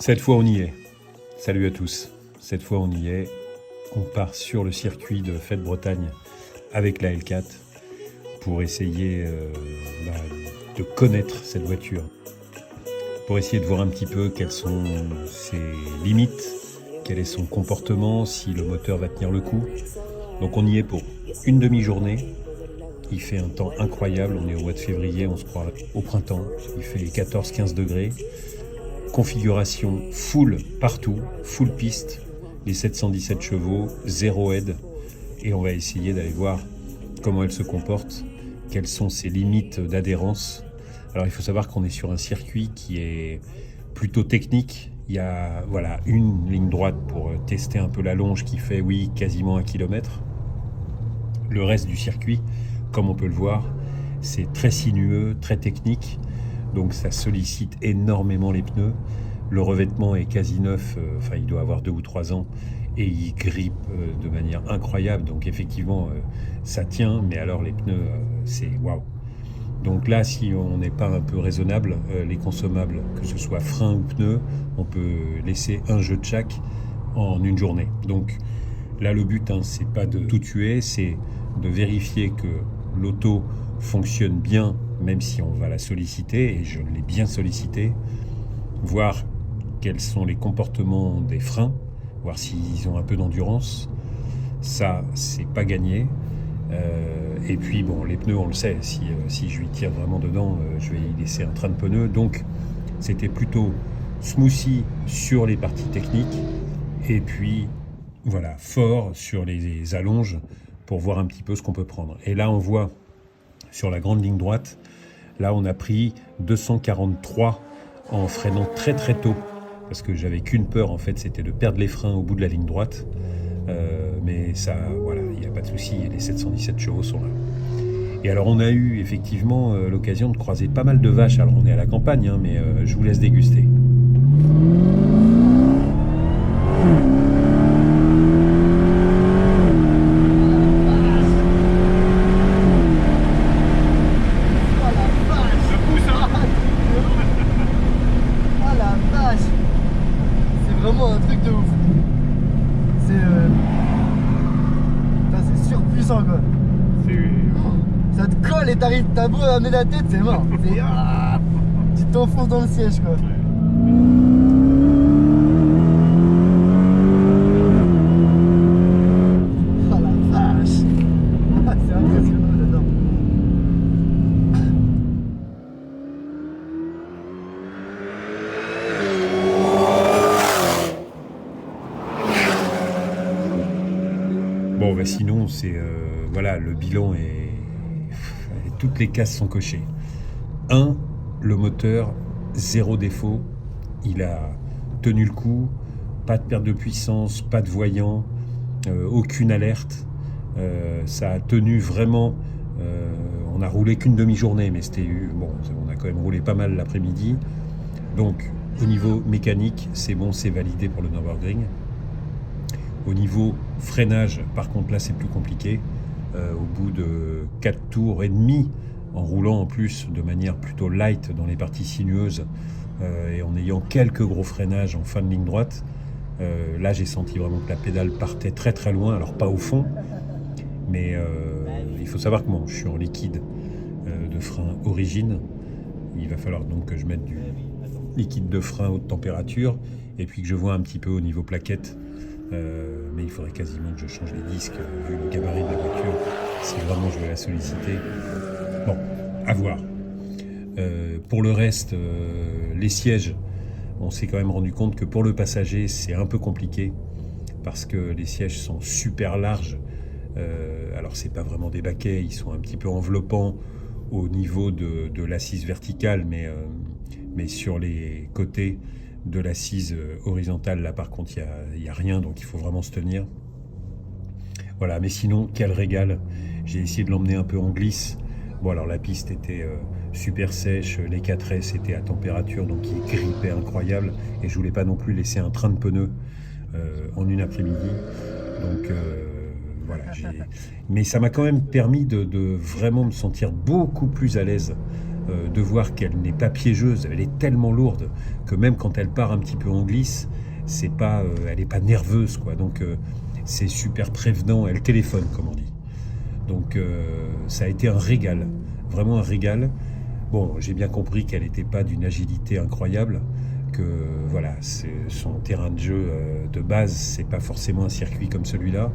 Cette fois, on y est. Salut à tous. Cette fois, on y est. On part sur le circuit de Fête Bretagne avec la L4 pour essayer de connaître cette voiture. Pour essayer de voir un petit peu quelles sont ses limites, quel est son comportement, si le moteur va tenir le coup. Donc on y est pour une demi-journée. Il fait un temps incroyable, on est au mois de février, on se croit au printemps. Il fait 14-15 degrés. Configuration full partout, full piste, les 717 chevaux, 0 aide. Et on va essayer d'aller voir comment elle se comporte, quelles sont ses limites d'adhérence. Alors il faut savoir qu'on est sur un circuit qui est plutôt technique. Il y a une ligne droite pour tester un peu la longe qui fait quasiment 1 km. Le reste du circuit, comme on peut le voir, c'est très sinueux, très technique. Donc ça sollicite énormément les pneus. Le revêtement est quasi neuf, il doit avoir 2 ou 3 ans. Et il grippe de manière incroyable. Donc effectivement, ça tient, mais alors les pneus, c'est waouh. Donc là, si on n'est pas un peu raisonnable, les consommables, que ce soit frein ou pneus, on peut laisser un jeu de chaque en une journée. Donc là, le but, c'est pas de tout tuer, c'est de vérifier que l'auto fonctionne bien, même si on va la solliciter, et je l'ai bien sollicité, voir quels sont les comportements des freins, voir s'ils ont un peu d'endurance. Ça, c'est pas gagné. Et puis les pneus, on le sait, si je lui tire vraiment dedans, je vais y laisser un train de pneus. Donc c'était plutôt smoothie sur les parties techniques et puis fort sur les allonges pour voir un petit peu ce qu'on peut prendre. Et là on voit sur la grande ligne droite, là on a pris 243 en freinant très très tôt, parce que j'avais qu'une peur en fait, c'était de perdre les freins au bout de la ligne droite. Mais ça, il n'y a pas de souci, les 717 chevaux sont là. Et alors on a eu effectivement l'occasion de croiser pas mal de vaches. Alors on est à la campagne, mais je vous laisse déguster. C'est vraiment un truc de ouf. C'est surpuissant quoi. Ça te colle et t'as beau amener la tête, c'est mort. Tu t'enfonces dans le siège quoi. Oh la vache. C'est impressionnant, j'adore. Sinon, c'est le bilan est... Toutes les cases sont cochées. Le moteur, 0 défaut. Il a tenu le coup. Pas de perte de puissance, pas de voyant, aucune alerte. Ça a tenu vraiment... on a roulé qu'une demi-journée, mais on a quand même roulé pas mal l'après-midi. Donc, au niveau mécanique, c'est bon, c'est validé pour le Nürburgring. Au niveau freinage, par contre là c'est plus compliqué. Au bout de 4 tours et demi, en roulant en plus de manière plutôt light dans les parties sinueuses et en ayant quelques gros freinages en fin de ligne droite, là j'ai senti vraiment que la pédale partait très très loin, alors pas au fond, mais il faut savoir que je suis en liquide de frein Origine. Il va falloir donc que je mette du liquide de frein haute température et puis que je vois un petit peu au niveau plaquette. Mais il faudrait quasiment que je change les disques vu le gabarit de la voiture si vraiment je vais la solliciter. Bon, à voir. Pour le reste, les sièges, on s'est quand même rendu compte que pour le passager c'est un peu compliqué parce que les sièges sont super larges. Alors c'est pas vraiment des baquets, ils sont un petit peu enveloppants au niveau de l'assise verticale, mais sur les côtés de l'assise horizontale, là par contre il y a rien, donc il faut vraiment se tenir. Voilà, mais sinon quel régal. J'ai essayé de l'emmener un peu en glisse. Bon, alors la piste était super sèche, les 4S étaient à température, donc il grippait incroyable, et je voulais pas non plus laisser un train de pneus en une après-midi. Donc mais ça m'a quand même permis de vraiment me sentir beaucoup plus à l'aise de voir qu'elle n'est pas piégeuse. Elle est tellement lourde que même quand elle part un petit peu en glisse, c'est pas, elle n'est pas nerveuse, quoi. Donc c'est super prévenant. Elle téléphone, comme on dit. Donc ça a été un régal, vraiment un régal. Bon, j'ai bien compris qu'elle n'était pas d'une agilité incroyable, que voilà, son terrain de jeu de base, c'est pas forcément un circuit comme celui-là.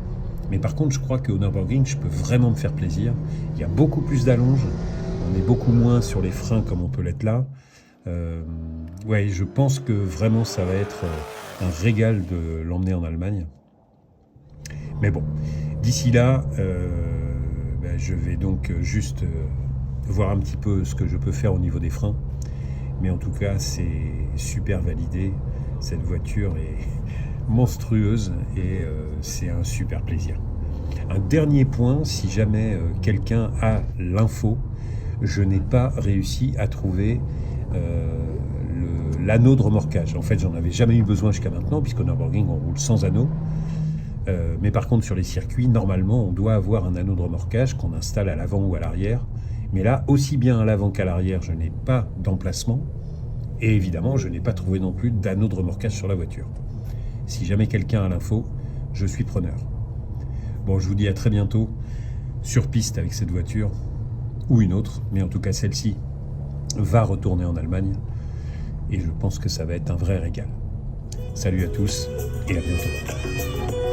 Mais par contre, je crois qu'au Nürburgring, je peux vraiment me faire plaisir. Il y a beaucoup plus d'allonges, on est beaucoup moins sur les freins comme on peut l'être là. Ouais, je pense que vraiment ça va être un régal de l'emmener en Allemagne. Mais bon, d'ici là, je vais donc juste voir un petit peu ce que je peux faire au niveau des freins. Mais en tout cas, c'est super validé. Cette voiture est monstrueuse et c'est un super plaisir. Un dernier point, si jamais quelqu'un a l'info, je n'ai pas réussi à trouver l'anneau de remorquage. En fait, j'en avais jamais eu besoin jusqu'à maintenant, puisqu'au Nürburgring, on roule sans anneau. Mais par contre, sur les circuits, normalement, on doit avoir un anneau de remorquage qu'on installe à l'avant ou à l'arrière. Mais là, aussi bien à l'avant qu'à l'arrière, je n'ai pas d'emplacement. Et évidemment, je n'ai pas trouvé non plus d'anneau de remorquage sur la voiture. Si jamais quelqu'un a l'info, je suis preneur. Bon, je vous dis à très bientôt sur piste avec cette voiture, ou une autre, mais en tout cas celle-ci va retourner en Allemagne. Et je pense que ça va être un vrai régal. Salut à tous et à bientôt.